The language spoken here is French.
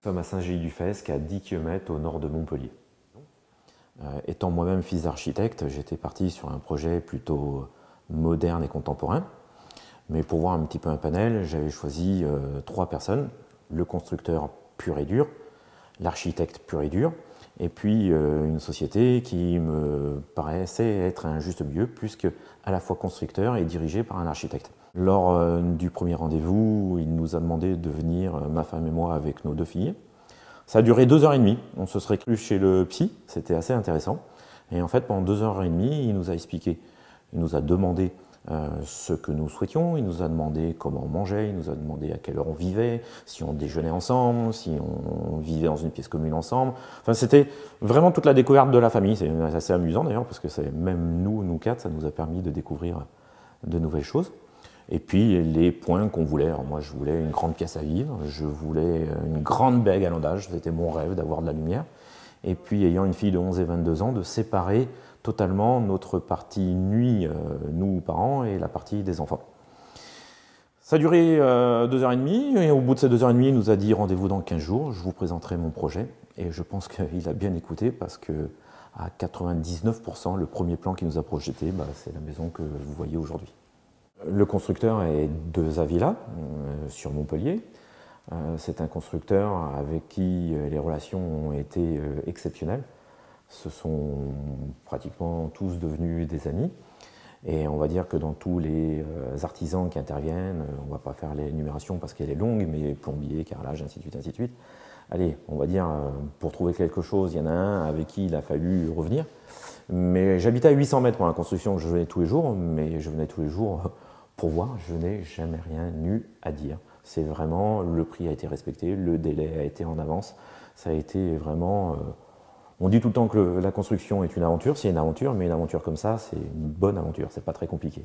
Nous sommes à Saint-Gély-du-Fesque, à 10 km au nord de Montpellier. Étant moi-même fils d'architecte, j'étais parti sur un projet plutôt moderne et contemporain. Mais pour voir un petit peu un panel, j'avais choisi 3 personnes, le constructeur pur et dur, l'architecte pur et dur, et puis une société qui me paraissait être un juste milieu, puisque à la fois constructeur et dirigé par un architecte. Lors du premier rendez-vous, il nous a demandé de venir, ma femme et moi, avec nos 2 filles. Ça a duré 2h30, on se serait cru chez le psy, c'était assez intéressant. Et en fait, pendant 2h30, il nous a expliqué, il nous a demandé ce que nous souhaitions, il nous a demandé comment on mangeait, il nous a demandé à quelle heure on vivait, si on déjeunait ensemble, si on vivait dans une pièce commune ensemble. Enfin, c'était vraiment toute la découverte de la famille. C'est assez amusant d'ailleurs, parce que même nous 4, ça nous a permis de découvrir de nouvelles choses. Et puis les points qu'on voulait. Alors moi, je voulais une grande pièce à vivre, je voulais une grande baie à galandage, c'était mon rêve d'avoir de la lumière. Et puis, ayant une fille de 11 et 22 ans, de séparer totalement notre partie nuit, nous parents, et la partie des enfants. Ça a duré 2h30, et au bout de ces 2h30, il nous a dit rendez-vous dans 15 jours, je vous présenterai mon projet. Et je pense qu'il a bien écouté, parce que à 99%, le premier plan qu'il nous a projeté, c'est la maison que vous voyez aujourd'hui. Le constructeur est de Zavilla, sur Montpellier. C'est un constructeur avec qui les relations ont été exceptionnelles. Ce sont pratiquement tous devenus des amis. Et on va dire que dans tous les artisans qui interviennent, on ne va pas faire l'énumération parce qu'elle est longue, mais plombier, carrelage, ainsi de suite, ainsi de suite. Allez, on va dire, pour trouver quelque chose, il y en a un avec qui il a fallu revenir. Mais j'habitais à 800 mètres pour la construction, je venais tous les jours, mais je venais tous les jours pour voir, je n'ai jamais rien eu à dire. C'est vraiment, le prix a été respecté, le délai a été en avance. Ça a été vraiment... on dit tout le temps que la construction est une aventure, c'est une aventure, mais une aventure comme ça, c'est une bonne aventure, c'est pas très compliqué.